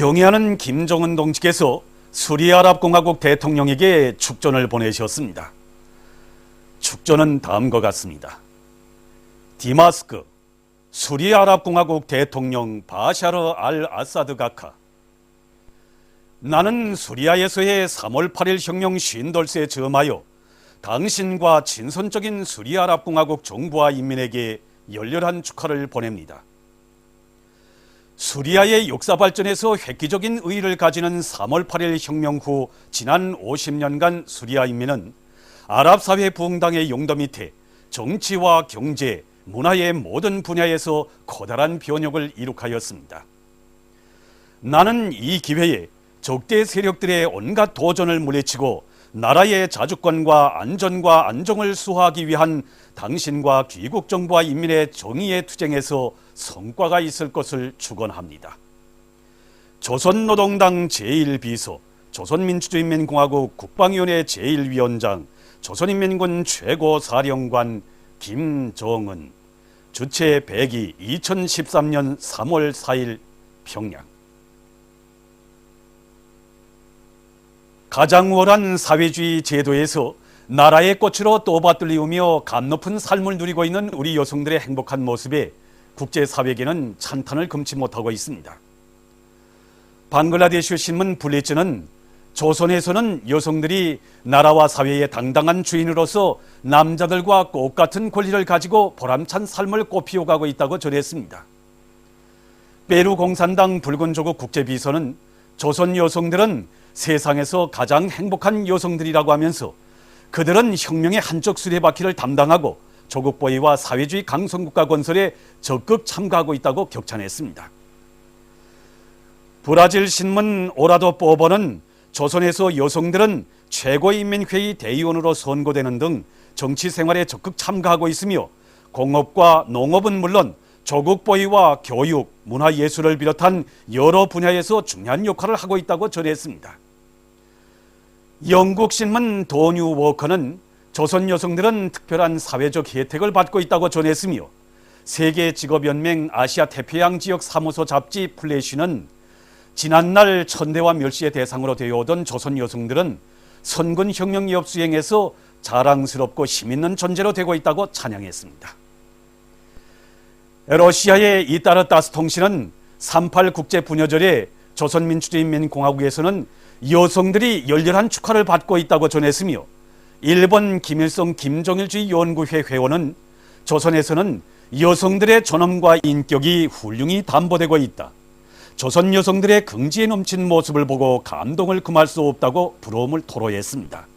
경애하는 김정은 동지께서 수리아랍공화국 대통령에게 축전을 보내셨습니다. 축전은 다음과 같습니다. 디마스크, 수리아랍공화국 대통령 바샤르 알 아사드 가카. 나는 수리아에서의 3월 8일 혁명 50돌세에 점하여 당신과 친선적인 수리아랍공화국 정부와 인민에게 열렬한 축하를 보냅니다. 수리아의 역사 발전에서 획기적인 의의를 가지는 3월 8일 혁명 후 지난 50년간 수리아 인민은 아랍사회 부흥당의 용도 밑에 정치와 경제, 문화의 모든 분야에서 커다란 변혁을 이룩하였습니다. 나는 이 기회에 적대 세력들의 온갖 도전을 물리치고 나라의 자주권과 안전과 안정을 수호하기 위한 당신과 귀국 정부와 인민의 정의의 투쟁에서 성과가 있을 것을 축원합니다. 조선노동당 제1비서, 조선민주주의인민공화국 국방위원회 제1위원장, 조선인민군 최고사령관 김정은. 주체 100이 2013년 3월 4일 평양. 가장 우월한 사회주의 제도에서 나라의 꽃으로 떠받들리우며 감높은 삶을 누리고 있는 우리 여성들의 행복한 모습에 국제사회계는 찬탄을 금치 못하고 있습니다. 방글라데시 신문 블리츠는 조선에서는 여성들이 나라와 사회의 당당한 주인으로서 남자들과 똑같은 권리를 가지고 보람찬 삶을 꽃피워가고 있다고 전했습니다. 페루 공산당 붉은조국 국제비서는 조선 여성들은 세상에서 가장 행복한 여성들이라고 하면서 그들은 혁명의 한쪽 수레바퀴를 담당하고 조국 보위와 사회주의 강성국가 건설에 적극 참가하고 있다고 격찬했습니다. 브라질 신문 오라도 포버는 조선에서 여성들은 최고인민회의 대의원으로 선고되는 등 정치 생활에 적극 참가하고 있으며 공업과 농업은 물론 조국 보위와 교육, 문화예술을 비롯한 여러 분야에서 중요한 역할을 하고 있다고 전했습니다. 영국 신문 더 뉴워커는 조선 여성들은 특별한 사회적 혜택을 받고 있다고 전했으며 세계직업연맹 아시아 태평양 지역 사무소 잡지 플래시는 지난날 천대와 멸시의 대상으로 되어오던 조선 여성들은 선군 혁명 기업 수행에서 자랑스럽고 힘있는 존재로 되고 있다고 찬양했습니다. 러시아의 이따르타스 통신은 3.8 국제부녀절에 조선민주주의인민공화국에서는 여성들이 열렬한 축하를 받고 있다고 전했으며 일본 김일성 김정일주의 연구회 회원은 조선에서는 여성들의 존엄과 인격이 훌륭히 담보되고 있다. 조선 여성들의 긍지에 넘친 모습을 보고 감동을 금할 수 없다고 부러움을 토로했습니다.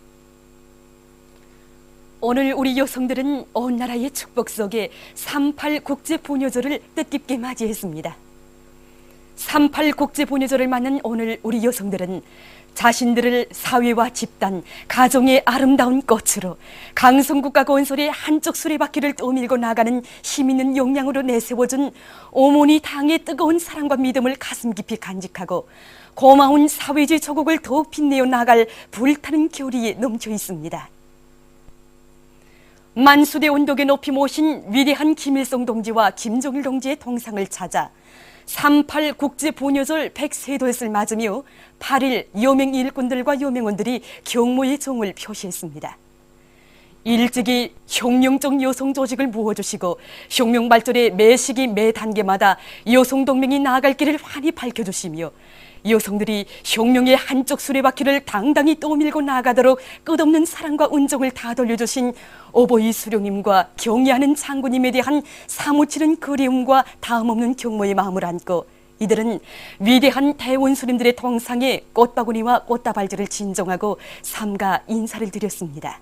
오늘 우리 여성들은 온 나라의 축복 속에 3.8 국제부녀절을 뜻깊게 맞이했습니다. 3.8 국제부녀절을 맞는 오늘 우리 여성들은 자신들을 사회와 집단, 가정의 아름다운 꽃으로 강성국가 건설의 한쪽 수레바퀴를 떠밀고 나가는 힘있는 역량으로 내세워준 어머니 당의 뜨거운 사랑과 믿음을 가슴 깊이 간직하고 고마운 사회주의 조국을 더욱 빛내어 나갈 불타는 결의에 넘쳐 있습니다. 만수대 운동에 높이 모신 위대한 김일성 동지와 김정일 동지의 동상을 찾아 3.8 국제부녀절 103돌을 맞으며 8일 여명 일꾼들과 여명원들이 경무의 정을 표시했습니다. 일찍이 혁명적 여성 조직을 모아주시고 혁명 발전의 매 시기 매 단계마다 여성동맹이 나아갈 길을 환히 밝혀주시며 여성들이 혁명의 한쪽 수레바퀴를 당당히 떠밀고 나가도록 끝없는 사랑과 은총을 다 돌려주신 어버이 수령님과 경애하는 장군님에 대한 사무치는 그리움과 다음없는 경모의 마음을 안고 이들은 위대한 대원수님들의 동상에 꽃바구니와 꽃다발들을 진정하고 삼가 인사를 드렸습니다.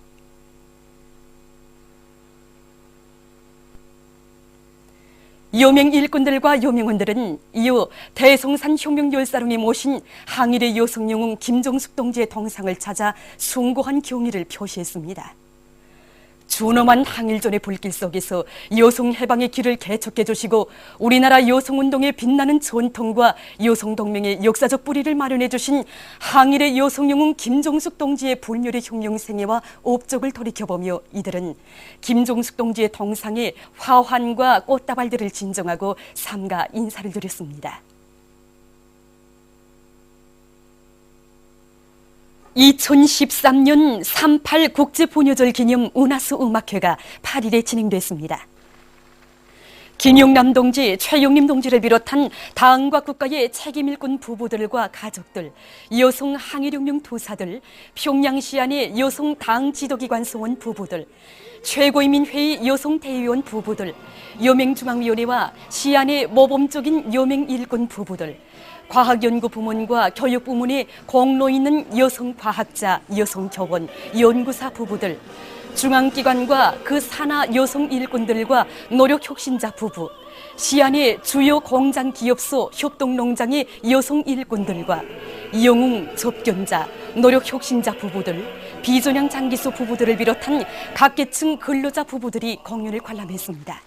여명 일꾼들과 여명원들은 이후 대성산 혁명열사령에 모신 항일의 여성영웅 김정숙 동지의 동상을 찾아 숭고한 경의를 표시했습니다. 준엄한 항일전의 불길 속에서 여성 해방의 길을 개척해 주시고 우리나라 여성운동의 빛나는 전통과 여성동맹의 역사적 뿌리를 마련해 주신 항일의 여성영웅 김정숙 동지의 불멸의 혁명 생애와 업적을 돌이켜보며 이들은 김정숙 동지의 동상에 화환과 꽃다발들을 진정하고 삼가 인사를 드렸습니다. 2013년 38 국제본효절 기념 은하수 음악회가 8일에 진행됐습니다. 김용남 동지, 최용림 동지를 비롯한 당과 국가의 책임일꾼 부부들과 가족들, 여성 항일혁명 투사들, 평양 시안의 여성 당 지도기관 소원 부부들, 최고인민회의 여성 대의원 부부들, 여맹중앙위원회와 시안의 모범적인 여맹 일꾼 부부들, 과학연구부문과 교육부문에 공로 있는 여성 과학자, 여성 교원, 연구사 부부들, 중앙기관과 그 산하 여성 일꾼들과 노력혁신자 부부, 시안의 주요 공장 기업소 협동농장의 여성 일꾼들과 영웅 접견자, 노력혁신자 부부들, 비전형 장기수 부부들을 비롯한 각 계층 근로자 부부들이 공연을 관람했습니다.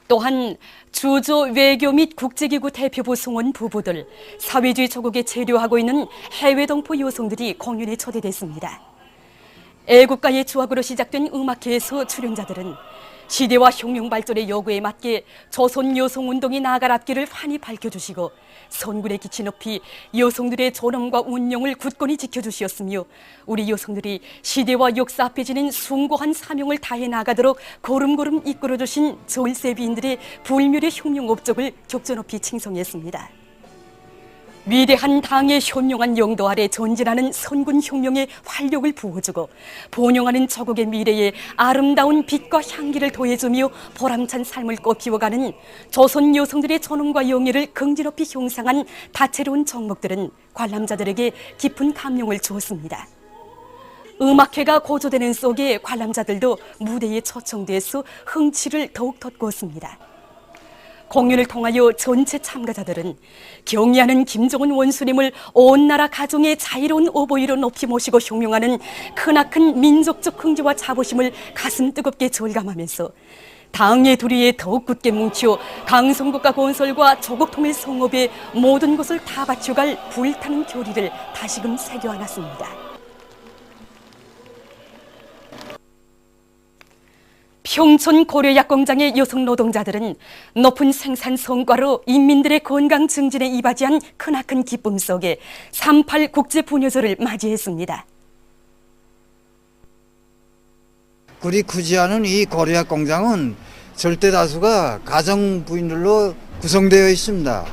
또한 주조 외교 및 국제기구 대표부 송원 부부들, 사회주의 조국에 체류하고 있는 해외 동포 여성들이 공연에 초대됐습니다. 애국가의 추억으로 시작된 음악회에서 출연자들은 시대와 혁명 발전의 요구에 맞게 조선 여성운동이 나아갈 앞길을 환히 밝혀주시고 선군의 기치 높이 여성들의 존엄과 운명을 굳건히 지켜주시었으며 우리 여성들이 시대와 역사 앞에 지닌 숭고한 사명을 다해 나가도록 걸음걸음 이끌어주신 절세비인들의 불멸의 혁명 업적을 격조 높이 칭송했습니다. 위대한 당의 현명한 영도 아래 전진하는 선군 혁명의 활력을 부어주고 번영하는 조국의 미래에 아름다운 빛과 향기를 더해주며 보람찬 삶을 꽃피워가는 조선 여성들의 존엄과 영예를 긍지 높이 형상한 다채로운 종목들은 관람자들에게 깊은 감명을 주었습니다. 음악회가 고조되는 속에 관람자들도 무대에 초청돼서 흥취를 더욱 돋구었습니다. 공연을 통하여 전체 참가자들은 경의하는 김정은 원수님을 온 나라 가정의 자유로운 어버이로 높이 모시고 혁명하는 크나큰 민족적 흥지와 자부심을 가슴 뜨겁게 절감하면서 당의 도리에 더욱 굳게 뭉쳐 강성국가 건설과 조국 통일 성업에 모든 것을 다 바쳐갈 불타는 교리를 다시금 새겨안았습니다. 평촌 고려약공장의 여성 노동자들은 높은 생산 성과로 인민들의 건강 증진에 이바지한 크나큰 기쁨 속에 38 국제본효절을 맞이했습니다. 우리 구지하는 이 고려약공장은 절대 다수가 가정부인들로 구성되어 있습니다.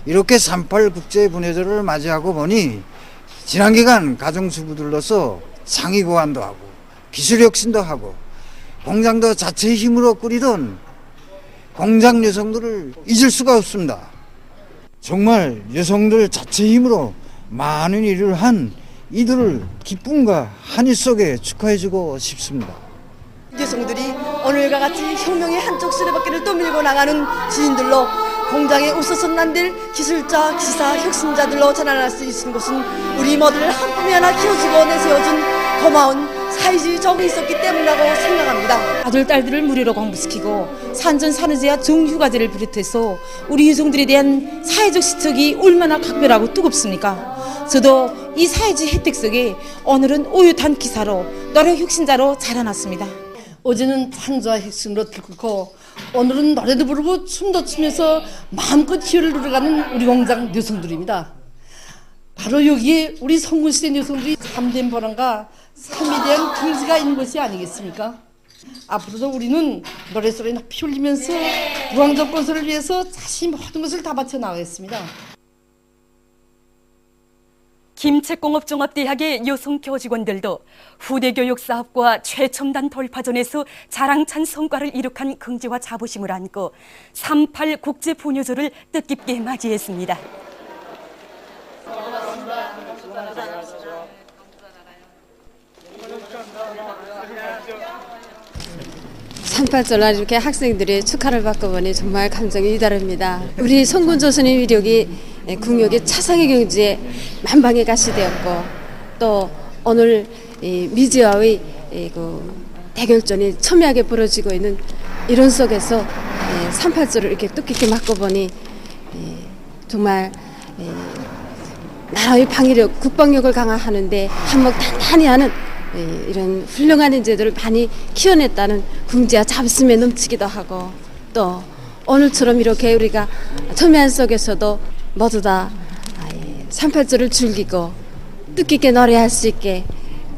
이렇게 38 국제본효절을 맞이하고 보니 지난 기간 가정주부들로서 상위 고안도 하고 기술혁신도 하고 공장도 자체의 힘으로 꾸리던 공장 여성들을 잊을 수가 없습니다. 정말 여성들 자체의 힘으로 많은 일을 한 이들을 기쁨과 한일 속에 축하해주고 싶습니다. 여성들이 오늘과 같이 혁명의 한쪽 수레바퀴를 떠밀고 나가는 지인들로 공장에 웃어선 난들 기술자, 기사, 혁신자들로 자라날 수 있는 것은 우리 모두를 한 품에 하나 키워주고 내세워준 고마운 사회주의 적이 있었기 때문이라고 생각합니다. 아들, 딸들을 무료로 공부시키고 산전, 산후제와 정휴가제를 비롯해서 우리 여성들에 대한 사회적 시책이 얼마나 각별하고 뜨겁습니까? 저도 이 사회주의 혜택 속에 오늘은 오ют한 기사로 노력 혁신자로 자라났습니다. 어제는 찬조와 혁신으로 들끓고 오늘은 노래도 부르고 춤도 추면서 마음껏 희열을 누려가는 우리 공장 여성들입니다. 바로 여기에 우리 성군시대 여성들이 참된 보람과 삶에 대한 긍지가 있는 것이 아니겠습니까? 앞으로도 우리는 노랫소리 높이 울리면서 무왕정 건설을 위해서 자신 모든 것을 다 바쳐 나가겠습니다. 김책공업종합대학의 여성 교직원들도 후대교육 사업과 최첨단 돌파전에서 자랑찬 성과를 이룩한 긍지와 자부심을 안고 38 국제본효절을 뜻깊게 맞이했습니다. 38절날 이렇게 학생들이 축하를 받고 보니 정말 감정이 이다릅니다. 우리 성군조선의 위력이 국력의 차상의 경지에 만방에 가시되었고 또 오늘 미지와의 대결전이 첨예하게 벌어지고 있는 이런 속에서 38절을 이렇게 뜻깊게 맞고 보니 정말 나라의 방위력, 국방력을 강화하는데 한몫 단단히 하는 이런 훌륭한 인재들을 많이 키워냈다는 긍지와 자부심에 넘치기도 하고 또 오늘처럼 이렇게 우리가 첨예한 속에서도 모두 다 38절을 즐기고 뜻깊게 노래할 수 있게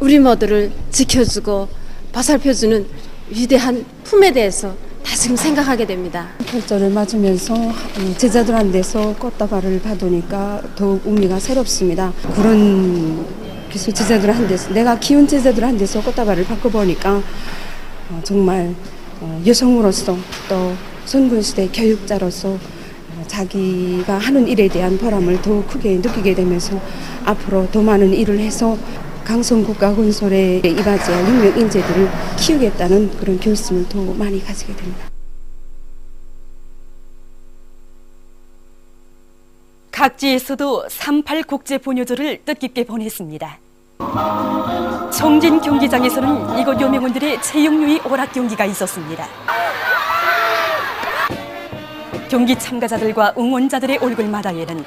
우리 모두를 지켜주고 보살펴주는 위대한 품에 대해서 다시금 생각하게 됩니다. 철절을 맞으면서 제자들한테서 꽃다발을 받으니까 더욱 의미가 새롭습니다. 그런 기술 제자들한테서 내가 키운 제자들한테서 꽃다발을 받고 보니까 정말 여성으로서 또 선군시대 교육자로서 자기가 하는 일에 대한 보람을 더욱 크게 느끼게 되면서 앞으로 더 많은 일을 해서 강성국가건설에 이바지할 혁명 인재들을 키우겠다는 그런 결심을 더 많이 가지게 됩니다. 각지에서도 38 국제 본요절을 뜻깊게 보냈습니다. 청진 경기장에서는 이곳 요명원들의 체육유희 오락 경기가 있었습니다. 경기 참가자들과 응원자들의 얼굴마다에는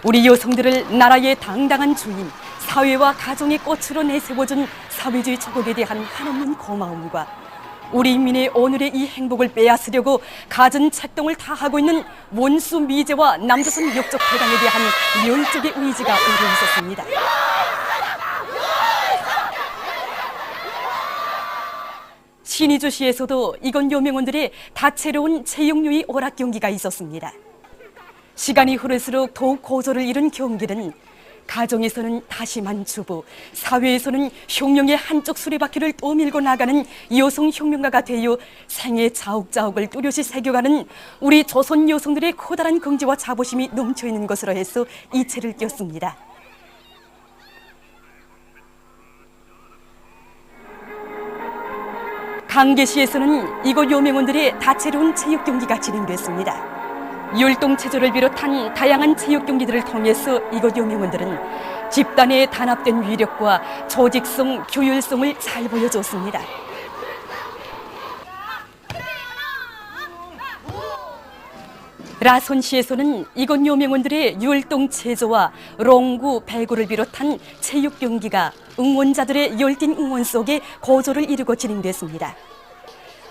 우리 여성들을 나라의 당당한 주인, 사회와 가정의 꽃으로 내세워준 사회주의 조국에 대한 한없는 고마움과 우리 인민의 오늘의 이 행복을 빼앗으려고 갖은 책동을 다하고 있는 원수 미제와 남조선 역적 대당에 대한 멸족의 의지가 옮겨 있었습니다. 신의주시에서도 이곳 요명원들의 다채로운 체육유희 오락 경기가 있었습니다. 시간이 흐를수록 더욱 고조를 이룬 경기는 가정에서는 다심한 주부, 사회에서는 혁명의 한쪽 수레바퀴를 떠밀고 나가는 여성 혁명가가 되어 생의 자욱자욱을 뚜렷이 새겨가는 우리 조선 여성들의 커다란 긍지와 자부심이 넘쳐있는 것으로 해서 이채를 띄었습니다. 강계시에서는 이곳 요명원들의 다채로운 체육 경기가 진행됐습니다. 율동체조를 비롯한 다양한 체육 경기들을 통해서 이곳 요명원들은 집단의 단합된 위력과 조직성, 규율성을 잘 보여줬습니다. 라손시에서는 이곳 요명원들의 율동체조와 롱구, 배구를 비롯한 체육 경기가 응원자들의 열띤 응원 속에 고조를 이루고 진행됐습니다.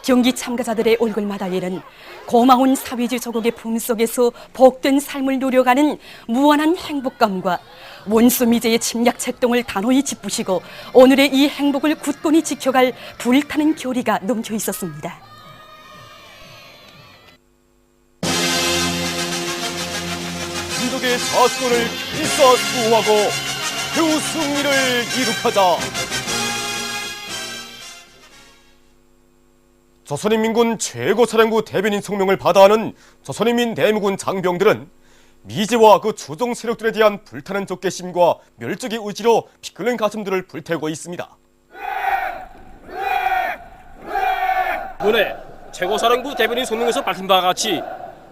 경기 참가자들의 얼굴마다에는 고마운 사회주의 조국의 품속에서 복된 삶을 누려가는 무한한 행복감과 원수 미제의 침략 책동을 단호히 짚으시고 오늘의 이 행복을 굳건히 지켜갈 불타는 교리가 넘쳐 있었습니다. 민족의 자수를 일사수호하고 배후 승리를 이룩하자. 조선인민군 최고사령부 대변인 성명을 받아하는 조선인민 내무군 장병들은 미제와 그 조정 세력들에 대한 불타는 적개심과 멸족의 의지로 피 끓는 가슴들을 불태우고 있습니다. 이번에 최고사령부 대변인 성명에서 밝힌 바와 같이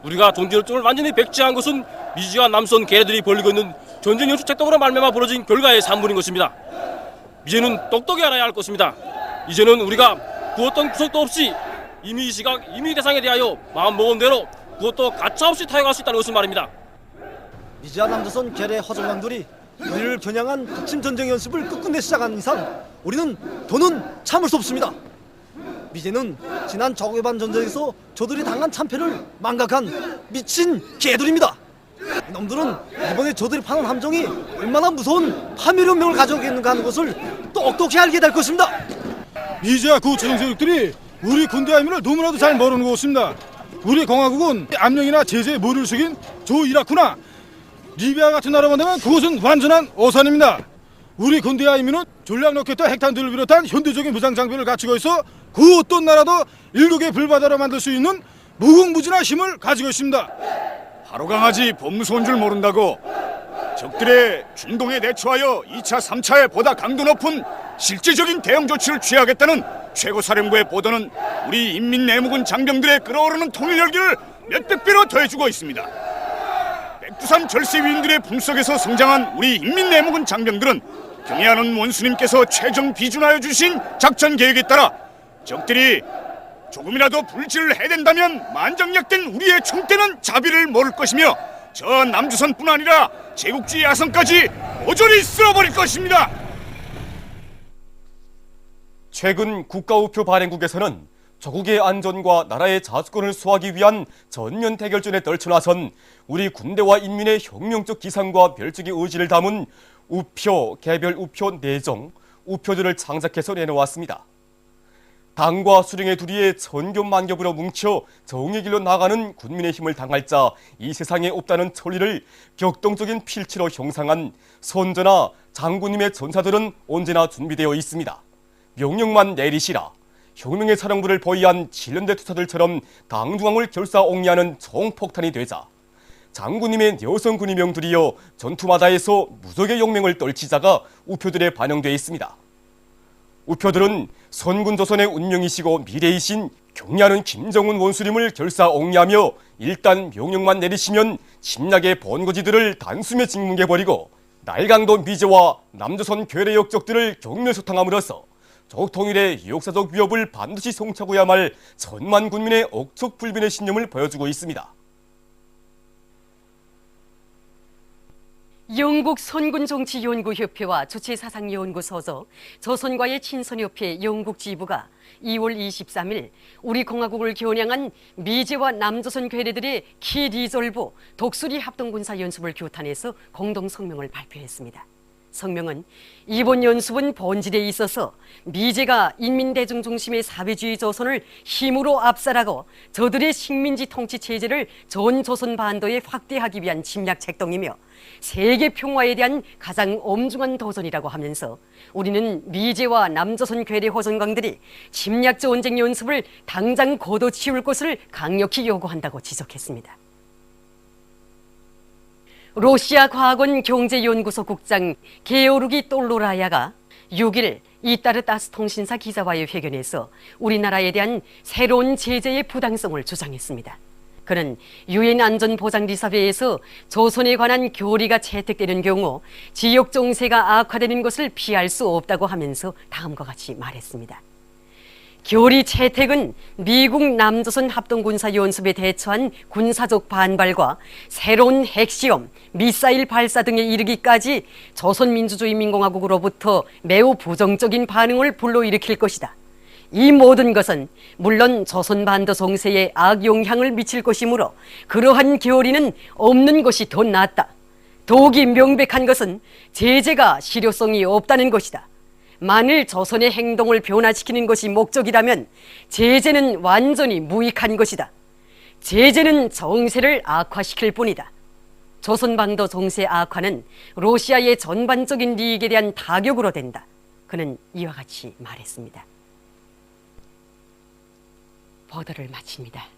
우리가 동지열정을 완전히 백지한 것은 미지와 남선 개들이 벌이고 있는 전쟁 연수 책동으로 말미암아 벌어진 결과의 산물인 것입니다. 이제는 똑똑히 알아야 할 것입니다. 이제는 우리가 구었던 구석도 없이 임의 시각, 임의 대상에 대하여 마음먹은 대로 그것도 가차없이 타협할 수 있다는 것을 말입니다. 미지와 남조선 계래 허정왕들이 우리를 겨냥한 북침 전쟁 연습을 끝끝내 시작한 이상 우리는 더는 참을 수 없습니다. 미제는 지난 적외반 전쟁에서 저들이 당한 참패를 망각한 미친 개들입니다. 이놈들은 이번에 저들이 파는 함정이 얼마나 무서운 파멸의 운명을 가져오겠는가 하는 것을 똑똑히 알게 될 것입니다. 미제와 그 조정 세력들이 우리 군대의 힘을 너무나도 잘 모르는 것 같습니다. 우리 공화국은 압력이나 제재에 머리를 숙인 조 이라크나 리비아 같은 나라만 되면 그것은 완전한 오산입니다. 우리 군대의 힘은 전략 로켓과 핵탄두를 비롯한 현대적인 무장 장비를 갖추고 있어 그 어떤 나라도 일국의 불바다로 만들 수 있는 무궁무진한 힘을 가지고 있습니다. 하루 강아지 범무서운 줄 모른다고 적들의 중동에 대처하여 2차, 3차에 보다 강도 높은 실질적인 대응 조치를 취하겠다는 최고사령부의 보도는 우리 인민내무군 장병들의 끓어오르는 통일 열기를 몇백 배로 더해주고 있습니다. 백두산 절세위인들의 품속에서 성장한 우리 인민내무군 장병들은 경애하는 원수님께서 최종 비준하여 주신 작전 계획에 따라 적들이 조금이라도 불질을 해댄다면 만장약된 우리의 총대는 자비를 모를 것이며 저 남조선뿐 아니라 제국주의 야성까지 모조리 쓸어버릴 것입니다. 최근 국가우표 발행국에서는 조국의 안전과 나라의 자주권을 수호하기 위한 전면 대결전에 떨쳐나선 우리 군대와 인민의 혁명적 기상과 멸종의 의지를 담은 우표, 개별 우표 4종, 우표들을 창작해서 내놓았습니다. 당과 수령의 둘이에 천겹만겹으로 뭉쳐 정의 길로 나가는 군민의 힘을 당할 자 이 세상에 없다는 천리를 격동적인 필체로 형상한 선전하 장군님의 전사들은 언제나 준비되어 있습니다. 명령만 내리시라. 혁명의 사령부를 보위한 7년대 투사들처럼 당중앙을 결사옹리하는 총폭탄이 되자 장군님의 여성 군의명들이여 전투마다에서 무적의 용맹을 떨치자가 우표들에 반영되어 있습니다. 우표들은 선군 조선의 운명이시고 미래이신 경리하는 김정은 원수님을 결사옹리하며 일단 명령만 내리시면 침략의 본거지들을 단숨에 직무해버리고 날강도 미제와 남조선 괴뢰 역적들을 경멸소탕함으로써 조국 통일의 역사적 위협을 반드시 성취하고야 말 천만 군민의 억척불변의 신념을 보여주고 있습니다. 영국 선군정치연구협회와 주체사상연구소서 조선과의 친선협회 영국 지부가 2월 23일 우리 공화국을 겨냥한 미제와 남조선 괴뢰들의 키리졸브 독수리 합동군사 연습을 규탄해서 공동 성명을 발표했습니다. 성명은 이번 연습은 본질에 있어서 미제가 인민대중 중심의 사회주의 조선을 힘으로 압살하고 저들의 식민지 통치 체제를 전 조선 반도에 확대하기 위한 침략 책동이며 세계 평화에 대한 가장 엄중한 도전이라고 하면서 우리는 미제와 남조선 괴뢰 호전광들이 침략 전쟁 연습을 당장 걷어치울 것을 강력히 요구한다고 지적했습니다. 러시아 과학원 경제연구소 국장 게오르기 똘로라야가 6일 이따르 따스 통신사 기자와의 회견에서 우리나라에 대한 새로운 제재의 부당성을 주장했습니다. 그는 유엔 안전보장리사회에서 조선에 관한 결의가 채택되는 경우 지역 정세가 악화되는 것을 피할 수 없다고 하면서 다음과 같이 말했습니다. 결의 채택은 미국 남조선 합동군사 연습에 대처한 군사적 반발과 새로운 핵시험, 미사일 발사 등에 이르기까지 조선민주주의민공화국으로부터 매우 부정적인 반응을 불러일으킬 것이다. 이 모든 것은 물론 조선반도 정세에 악영향을 미칠 것이므로 그러한 결의는 없는 것이 더 낫다. 더욱이 명백한 것은 제재가 실효성이 없다는 것이다. 만일 조선의 행동을 변화시키는 것이 목적이라면 제재는 완전히 무익한 것이다. 제재는 정세를 악화시킬 뿐이다. 조선반도 정세 악화는 러시아의 전반적인利益에 대한 타격으로 된다. 그는 이와 같이 말했습니다. 보도를 마칩니다.